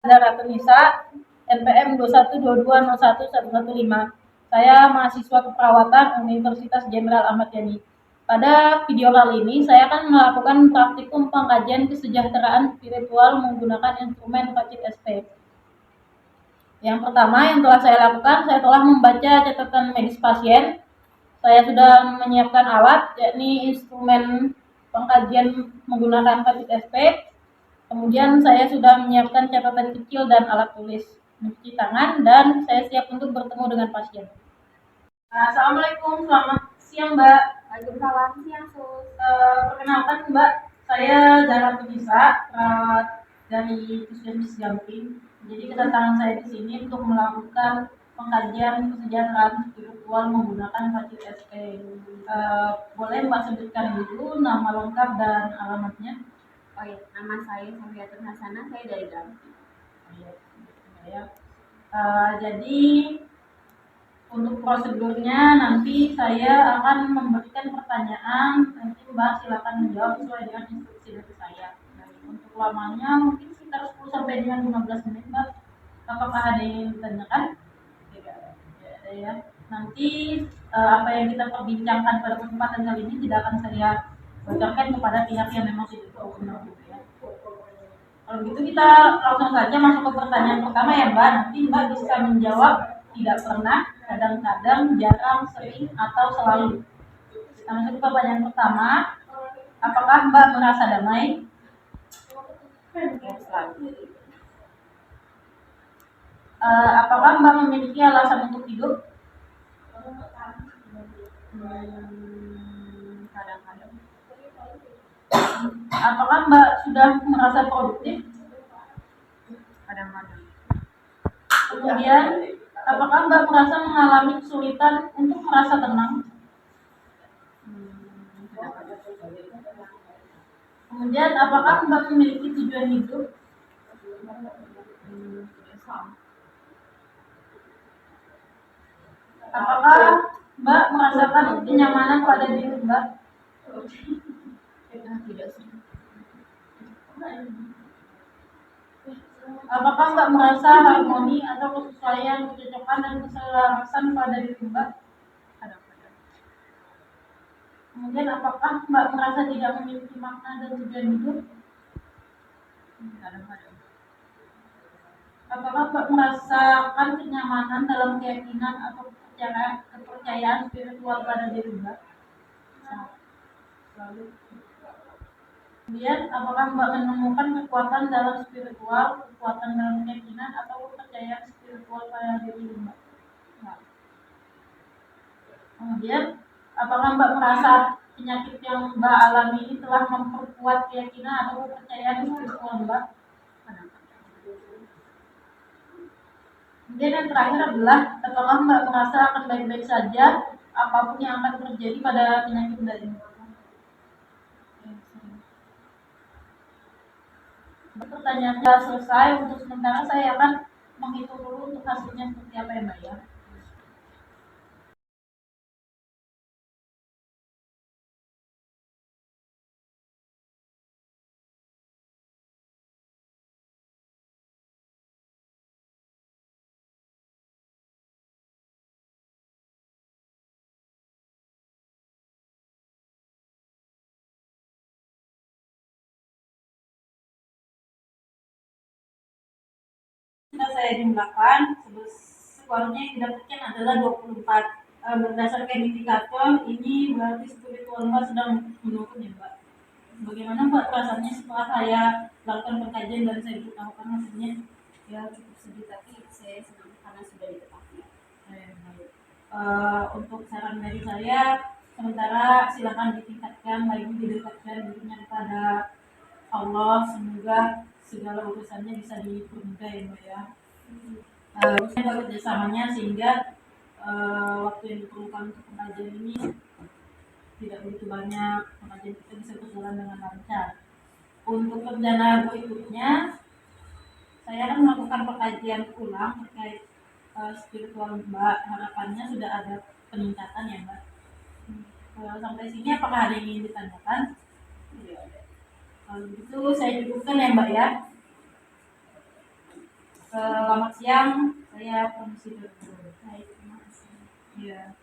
Ratu Nisa, NPM 2122011115. Saya mahasiswa keperawatan Universitas Jenderal Ahmad Yani. Pada video kali ini, saya akan melakukan praktikum pengkajian kesejahteraan spiritual menggunakan instrumen Pacit SP. Yang pertama yang telah saya lakukan, saya telah membaca catatan medis pasien. Saya sudah menyiapkan alat, yakni instrumen pengkajian menggunakan Pacit SP. Kemudian saya sudah menyiapkan catatan kecil dan alat tulis, mencuci tangan, dan saya siap untuk bertemu dengan pasien. Assalamualaikum, selamat siang Mbak. Waalaikumsalam, siang Sus. Perkenalkan Mbak, saya Zahra Tunisa, perawat dari Puskesmas Gamping. Jadi kedatangan saya di sini untuk melakukan pengkajian kesejahteraan spiritual menggunakan Pacit SP. Boleh Mbak sebutkan dulu nama lengkap dan alamatnya? Oh ya, nama saya Sofiyatun Hasanah, saya dari Gamping. Jadi untuk prosedurnya nanti saya akan memberikan pertanyaan, nanti Mbak silakan menjawab sesuai dengan instruksi dari saya. Untuk lamanya mungkin sekitar 10 sampai dengan 15 menit Mbak. Apakah ada yang ditanyakan? Tidak ada ya. Nanti apa yang kita perbincangkan pada kesempatan kali ini tidak akan saya bocorkan kepada pihak yang memang tidak tahu benar gitu ya. Kalau gitu kita langsung saja masuk ke pertanyaan pertama ya Mbak. Nanti Mbak bisa menjawab tidak pernah, kadang-kadang, jarang, sering, atau selalu. Kita masuk ke pertanyaan pertama. Apakah Mbak merasa damai? Ya, selalu. Apakah Mbak memiliki alasan untuk hidup? Kadang-kadang. Apakah Mbak sudah merasa produktif? Kadang-kadang. Kemudian, apakah Mbak merasa mengalami kesulitan untuk merasa tenang? Kemudian, apakah Mbak memiliki tujuan hidup? Apakah Mbak merasakan kenyamanan pada diri Mbak? Tidak sih. Apakah Mbak merasa harmoni atau kesesuaian, kecocokan, dan keselarasan pada diri Mbak? Kadang-kadang. Kemudian, apakah Mbak merasa tidak memiliki makna dan tujuan hidup? Kadang-kadang. Apakah Mbak merasakan kenyamanan dalam keyakinan atau kepercayaan spiritual pada diri Mbak? Selalu. Kemudian, apakah Mbak menemukan kekuatan dalam spiritual, kekuatan dalam keyakinan, atau kepercayaan spiritual pada diri Mbak? Nah. Kemudian, apakah Mbak merasa penyakit yang Mbak alami ini telah memperkuat keyakinan atau kepercayaan spiritual Mbak? Kemudian yang terakhir adalah, apakah Mbak merasa akan baik-baik saja apapun yang akan terjadi pada penyakit Mbak ini? Pertanyaannya sudah selesai. Untuk sementara saya akan menghitung dulu untuk hasilnya seperti apa ya Mbak ya. Saya jumlahkan, skornya yang didapatkan adalah 24. Berdasarkan indikator ini berarti spiritual Mbak sedang menurun ya Mbak. Bagaimana Mbak perasaannya setelah saya lakukan pengkajian dan saya beritahukan hasilnya? Ya cukup sedih, tapi saya senang karena sudah ditepati. Untuk saran dari saya, sementara silakan ditingkatkan lagi, didekatkan dirinya kepada Allah, semoga segala urusannya bisa dipermudah ya Mbak ya. Harusnya kerjasamanya sehingga waktu yang diperlukan untuk pengajian ini tidak begitu banyak, pengajian kita bisa berjalan dengan lancar. Untuk rencana berikutnya, saya akan melakukan pengkajian ulang terkait spiritual Mbak. Harapannya sudah ada peningkatan ya Mbak. Sampai sini apakah ada yang ingin ditanyakan? Tidak ada. Kalau begitu saya cukupkan ya Mbak ya. Selamat siang, saya permisi dulu. Baik, terima kasih. Ya.